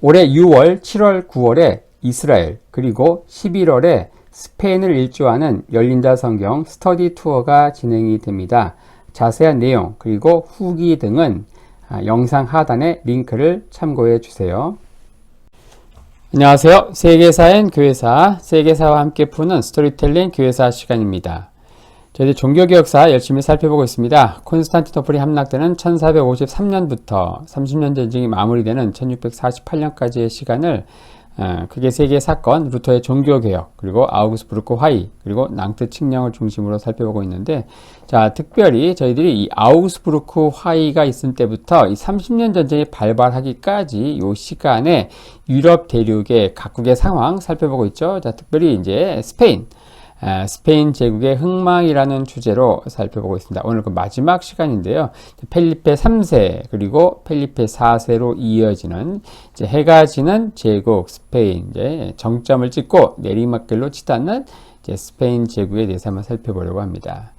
올해 6월, 7월, 9월에 이스라엘, 그리고 11월에 스페인을 일주하는 열린다 성경 스터디 투어가 진행이 됩니다. 자세한 내용, 그리고 후기 등은 영상 하단에 링크를 참고해 주세요. 안녕하세요. 세계사엔 교회사, 세계사와 함께 푸는 스토리텔링 교회사 시간입니다. 저희들 종교개혁사 열심히 살펴보고 있습니다. 콘스탄티노플이 함락되는 1453년부터 30년 전쟁이 마무리되는 1648년까지의 시간을 크게 세 개의 사건, 루터의 종교개혁, 그리고 아우구스부르크 화의, 그리고 낭트 칙령을 중심으로 살펴보고 있는데, 자, 특별히 저희들이 이 아우구스부르크 화의가 있을 때부터 이 30년 전쟁이 발발하기까지 이 시간에 유럽 대륙의 각국의 상황 살펴보고 있죠. 자, 특별히 이제 스페인 제국의 흥망이라는 주제로 살펴보고 있습니다. 오늘 그 마지막 시간인데요. 펠리페 3세 그리고 펠리페 4세로 이어지는 이제 해가 지는 제국 스페인 이제 정점을 찍고 내리막길로 치닫는 이제 스페인 제국에 대해서 한번 살펴보려고 합니다.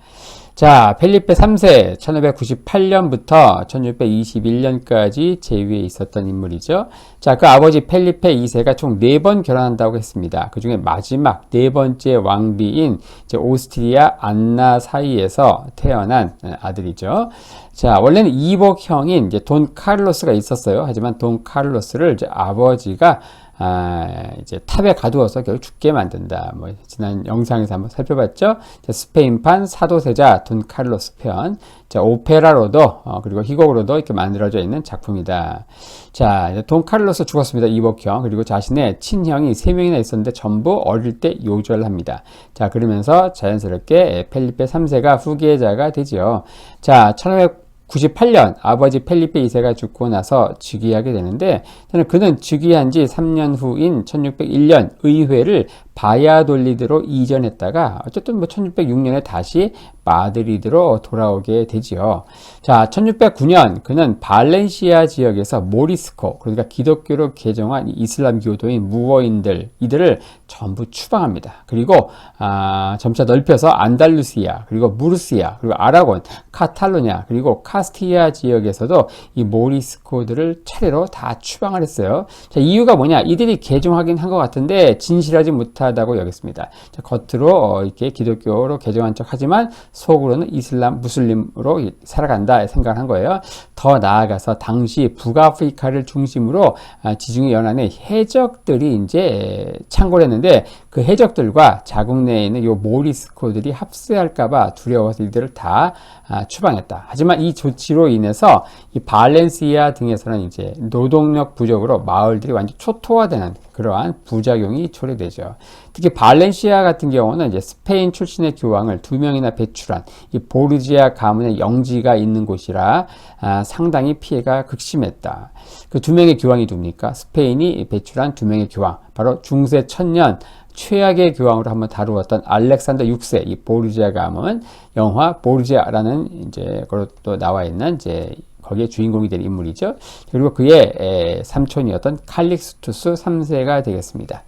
자, 펠리페 3세 1598년부터 1621년까지 제위에 있었던 인물이죠. 자, 그 아버지 펠리페 2세가 총 4번 결혼한다고 했습니다. 그 중에 마지막 4번째 왕비인 이제 오스트리아 안나 사이에서 태어난 아들이죠. 자, 원래는 이복형인 이제 돈 카를로스가 있었어요. 하지만 돈 카를로스를 이제 아버지가 이제 탑에 가두어서 결국 죽게 만든다. 뭐, 지난 영상에서 한번 살펴봤죠? 자, 스페인판 사도세자 돈 카를로스 편. 자, 오페라로도, 그리고 희곡으로도 이렇게 만들어져 있는 작품이다. 자, 돈 카를로스 죽었습니다. 이복형. 그리고 자신의 친형이 3명이나 있었는데 전부 어릴 때 요절합니다. 자, 그러면서 자연스럽게 펠리페 3세가 후계자가 되지요. 자, 1598년 아버지 펠리페 2세가 죽고 나서 즉위하게 되는데 그는 즉위한 지 3년 후인 1601년 의회를 바야돌리드로 이전했다가 어쨌든 뭐 1606년에 다시 마드리드로 돌아오게 되지요. 자, 1609년 그는 발렌시아 지역에서 모리스코, 그러니까 기독교로 개종한 이슬람 교도인 무어인들 이들을 전부 추방합니다. 그리고 점차 넓혀서 안달루시아, 그리고 무르시아, 그리고 아라곤, 카탈루냐, 그리고 카스티아 지역에서도 이 모리스코들을 차례로 다 추방을 했어요. 자, 이유가 뭐냐? 이들이 개종하긴 한 것 같은데 진실하지 못하다고 여겼습니다. 자, 겉으로 이렇게 기독교로 개종한 척 하지만 속으로는 이슬람 무슬림으로 살아간다 생각을 한 거예요. 더 나아가서 당시 북아프리카를 중심으로 지중해 연안의 해적들이 이제 창궐 했는데 그 해적들과 자국 내에 있는 요 모리스코들이 합세할까봐 두려워서 이들을 다 추방했다. 하지만 이 조치로 인해서 이 발렌시아 등에서는 이제 노동력 부족으로 마을들이 완전 초토화되는 그러한 부작용이 초래되죠. 특히 발렌시아 같은 경우는 이제 스페인 출신의 교황을 2명이나 배출한 이 보르지아 가문의 영지가 있는 곳이라 상당히 피해가 극심했다. 그 2명의 교황이 누굽니까? 스페인이 배출한 2명의 교황, 바로 중세 천년 최악의 교황으로 한번 다루었던 알렉산더 6세, 이 보르지아 가문, 영화 보르지아라는 이제 그것도 나와 있는 이제 거기에 주인공이 될 인물이죠. 그리고 그의 삼촌이었던 칼릭스투스 3세가 되겠습니다.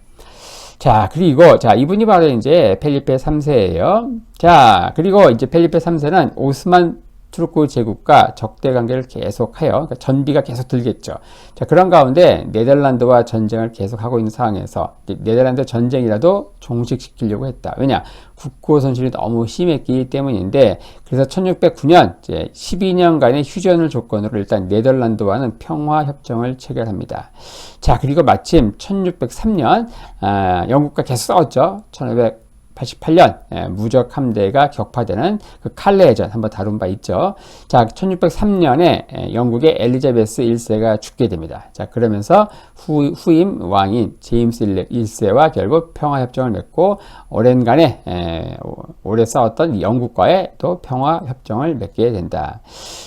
자, 그리고 자, 이분이 바로 이제 펠리페 3세예요. 자, 그리고 이제 펠리페 3세는 오스만 투르크 제국과 적대 관계를 계속하여 그러니까 전비가 계속 들겠죠. 자, 그런 가운데 네덜란드와 전쟁을 계속하고 있는 상황에서 네덜란드 전쟁이라도 종식시키려고 했다. 왜냐? 국고 손실이 너무 심했기 때문인데 그래서 1609년 이제 12년간의 휴전을 조건으로 일단 네덜란드와는 평화협정을 체결합니다. 자, 그리고 마침 1603년 영국과 계속 싸웠죠. 1588년 무적 함대가 격파되는 그 칼레전 한번 다룬 바 있죠. 자, 1603년에 영국의 엘리자베스 1세가 죽게 됩니다. 자, 그러면서 후임 왕인 제임스 1세와 결국 평화협정을 맺고 오랜간에 오래 싸웠던 영국과의 또 평화협정을 맺게 된다.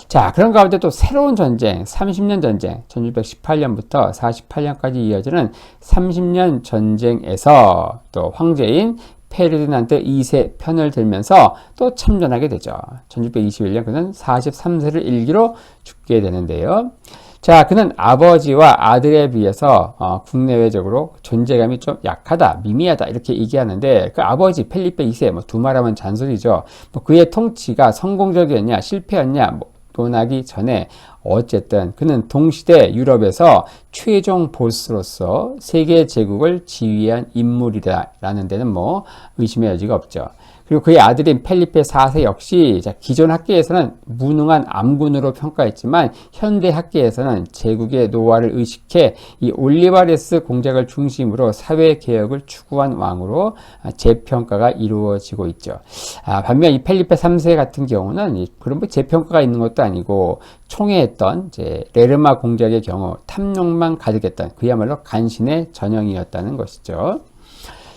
자, 그런 가운데 또 새로운 전쟁, 30년 전쟁, 1618년부터 48년까지 이어지는 30년 전쟁에서 또 황제인 페르디난드 2세 편을 들면서 또 참전하게 되죠. 1621년 그는 43세를 일기로 죽게 되는데요. 자, 그는 아버지와 아들에 비해서 국내외적으로 존재감이 좀 약하다, 미미하다 이렇게 얘기하는데 그 아버지 펠리페 2세 뭐 두말하면 잔소리죠. 뭐 그의 통치가 성공적이었냐, 실패였냐, 뭐 집권하기 전에 어쨌든 그는 동시대 유럽에서 최종 보스로서 세계 제국을 지휘한 인물이다라는 데는 뭐 의심의 여지가 없죠. 그리고 그의 아들인 펠리페 4세 역시 기존 학계에서는 무능한 암군으로 평가했지만 현대 학계에서는 제국의 노화를 의식해 이 올리바레스 공작을 중심으로 사회개혁을 추구한 왕으로 재평가가 이루어지고 있죠. 반면 이 펠리페 3세 같은 경우는 그런 뭐 재평가가 있는 것도 아니고 총애했던 이제 레르마 공작의 경우 탐욕만 가득했던 그야말로 간신의 전형이었다는 것이죠.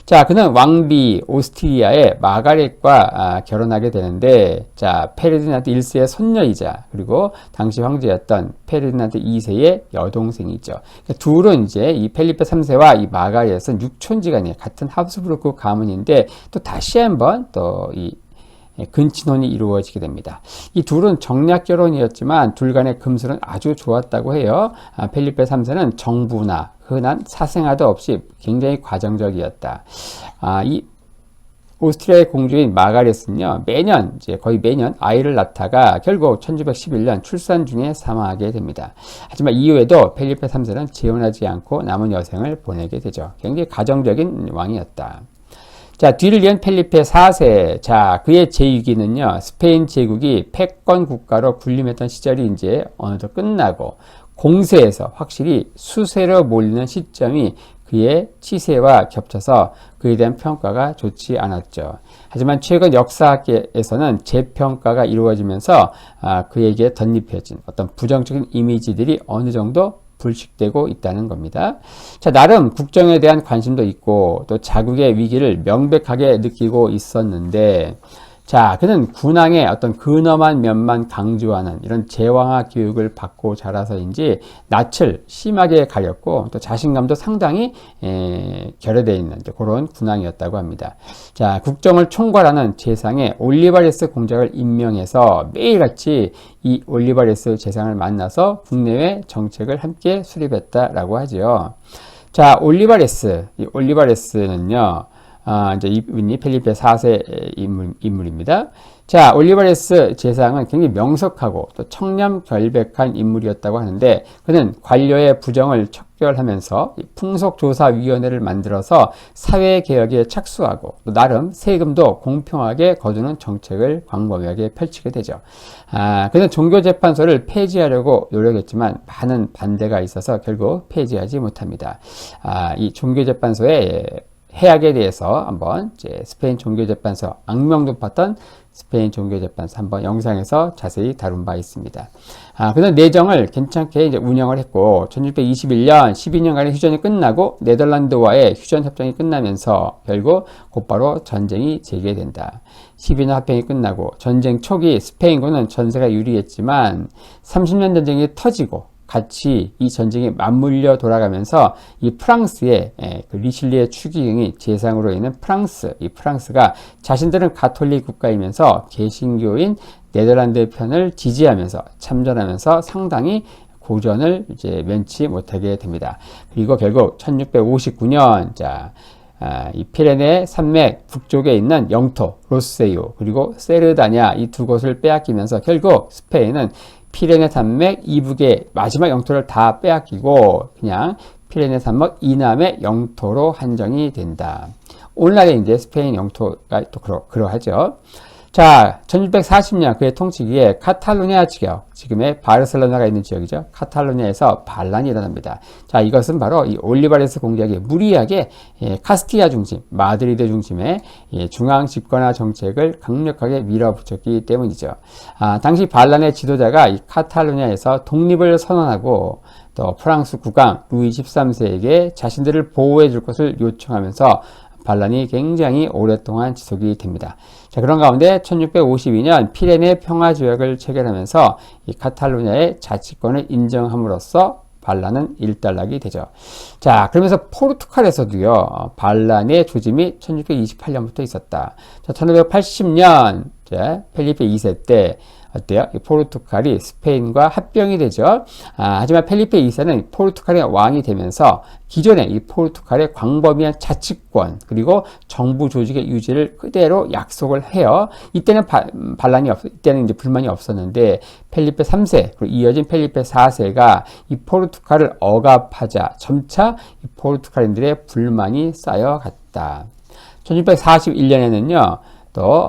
자, 그는 왕비 오스트리아의 마가렛과 결혼하게 되는데, 자, 페르디난드 1세의 손녀이자, 그리고 당시 황제였던 페르디난드 2세의 여동생이죠. 그러니까 둘은 이제 이 펠리페 3세와 이 마가렛은 육촌지간이 같은 하브스부르크 가문인데, 또 다시 한번 또 이 근친혼이 이루어지게 됩니다. 이 둘은 정략 결혼이었지만 둘 간의 금슬은 아주 좋았다고 해요. 펠리페 3세는 정부나 흔한 사생아도 없이 굉장히 과정적이었다. 이 오스트리아의 공주인 마가렛은요, 이제 거의 매년 아이를 낳다가 결국 1911년 출산 중에 사망하게 됩니다. 하지만 이후에도 펠리페 3세는 재혼하지 않고 남은 여생을 보내게 되죠. 굉장히 가정적인 왕이었다. 자, 뒤를 이은 펠리페 4세. 자, 그의 제6기는요, 스페인 제국이 패권 국가로 군림했던 시절이 이제 어느덧 끝나고, 공세에서 확실히 수세로 몰리는 시점이 그의 치세와 겹쳐서 그에 대한 평가가 좋지 않았죠. 하지만 최근 역사학계에서는 재평가가 이루어지면서 그에게 덧입혀진 어떤 부정적인 이미지들이 어느 정도 불식되고 있다는 겁니다. 자, 나름 국정에 대한 관심도 있고 또 자국의 위기를 명백하게 느끼고 있었는데, 자, 그는 군왕의 어떤 근엄한 면만 강조하는 이런 제왕화 교육을 받고 자라서인지 낯을 심하게 가렸고 또 자신감도 상당히 결여되어 있는 그런 군왕이었다고 합니다. 자, 국정을 총괄하는 재상에 올리바레스 공작을 임명해서 매일같이 이 올리바레스 재상을 만나서 국내외 정책을 함께 수립했다라고 하죠. 자, 이 올리바레스는요, 이제 이분이 펠리페 4세 인물입니다. 자, 올리바레스 재상은 굉장히 명석하고 또 청렴결백한 인물이었다고 하는데, 그는 관료의 부정을 척결하면서 풍속조사위원회를 만들어서 사회개혁에 착수하고 또 나름 세금도 공평하게 거두는 정책을 광범위하게 펼치게 되죠. 그는 종교재판소를 폐지하려고 노력했지만 많은 반대가 있어서 결국 폐지하지 못합니다. 이 종교재판소의 해악에 대해서 한번 이제 스페인 종교재판소, 악명 높았던 스페인 종교재판소 한번 영상에서 자세히 다룬 바 있습니다. 그는 내정을 괜찮게 이제 운영을 했고 1621년 12년간의 휴전이 끝나고 네덜란드와의 휴전 협정이 끝나면서 결국 곧바로 전쟁이 재개된다. 12년 합병이 끝나고 전쟁 초기 스페인군은 전세가 유리했지만 30년 전쟁이 터지고 같이 이 전쟁이 맞물려 돌아가면서 이 프랑스의 그 리슐리의 추기경이 재상으로 있는 이 프랑스가 자신들은 가톨릭 국가이면서 개신교인 네덜란드 편을 지지하면서 참전하면서 상당히 고전을 이제 면치 못하게 됩니다. 그리고 결국 1659년 이 피레네 산맥 북쪽에 있는 영토 로세이오 그리고 세르다냐 이 두 곳을 빼앗기면서 결국 스페인은 피레네 산맥 이북의 마지막 영토를 다 빼앗기고 그냥 피레네 산맥 이남의 영토로 한정이 된다. 오늘날의 이제 스페인 영토가 또 그러하죠. 자, 1640년 그의 통치기에 카탈루냐 지역, 지금의 바르셀로나가 있는 지역이죠. 카탈루냐에서 반란이 일어납니다. 자, 이것은 바로 이 올리바레스 공작이 무리하게 카스티아 중심, 마드리드 중심의 중앙 집권화 정책을 강력하게 밀어붙였기 때문이죠. 당시 반란의 지도자가 이 카탈루냐에서 독립을 선언하고 또 프랑스 국왕 루이 13세에게 자신들을 보호해 줄 것을 요청하면서 반란이 굉장히 오랫동안 지속이 됩니다. 자, 그런 가운데 1652년 피레네 평화조약을 체결하면서 이 카탈루냐의 자치권을 인정함으로써 반란은 일단락이 되죠. 자, 그러면서 포르투갈에서도요, 반란의 조짐이 1628년부터 있었다. 자, 1580년 자, 펠리페 2세 때 어때요? 이 포르투갈이 스페인과 합병이 되죠. 하지만 펠리페 2세는 포르투갈의 왕이 되면서 기존의 이 포르투갈의 광범위한 자치권 그리고 정부 조직의 유지를 그대로 약속을 해요. 이때는 이때는 이제 불만이 없었는데 펠리페 3세 그리고 이어진 펠리페 4세가 이 포르투갈을 억압하자 점차 이 포르투갈인들의 불만이 쌓여갔다. 1641년에는요. 또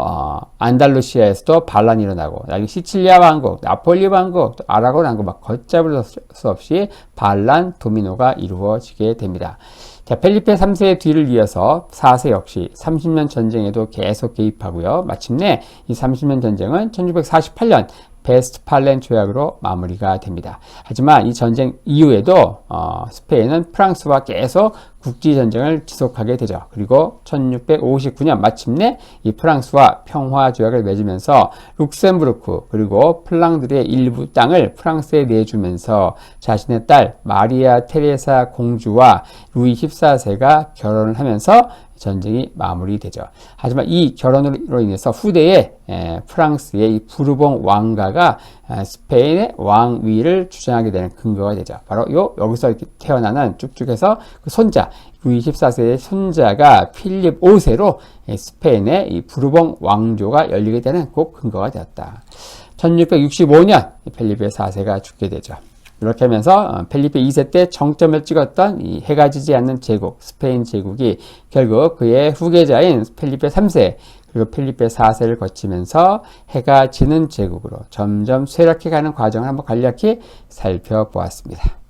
안달루시아에서도 반란이 일어나고 나중에 시칠리아 왕국, 나폴리 왕국, 또 아라곤 왕국 막 걷잡을 수 없이 반란 도미노가 이루어지게 됩니다. 자, 펠리페 3세의 뒤를 이어서 4세 역시 30년 전쟁에도 계속 개입하고요. 마침내 이 30년 전쟁은 1648년 베스트팔렌 조약으로 마무리가 됩니다. 하지만 이 전쟁 이후에도 스페인은 프랑스와 계속 국지전쟁을 지속하게 되죠. 그리고 1659년 마침내 이 프랑스와 평화조약을 맺으면서 룩셈부르크 그리고 플랑드르의 일부 땅을 프랑스에 내주면서 자신의 딸 마리아 테레사 공주와 루이 14세가 결혼을 하면서 전쟁이 마무리되죠. 하지만 이 결혼으로 인해서 후대에 프랑스의 이 부르봉 왕가가 스페인의 왕위를 주장하게 되는 근거가 되죠. 바로 여기서 이렇게 태어나는 쭉쭉해서 그 손자 루이 14세의 손자가 필립 5세로 스페인의 이 부르봉 왕조가 열리게 되는 그 근거가 되었다. 1665년 펠리페 4세가 죽게 되죠. 이렇게 하면서 펠리페 2세 때 정점을 찍었던 이 해가 지지 않는 제국, 스페인 제국이 결국 그의 후계자인 펠리페 3세 그리고 펠리페 4세를 거치면서 해가 지는 제국으로 점점 쇠락해가는 과정을 한번 간략히 살펴보았습니다.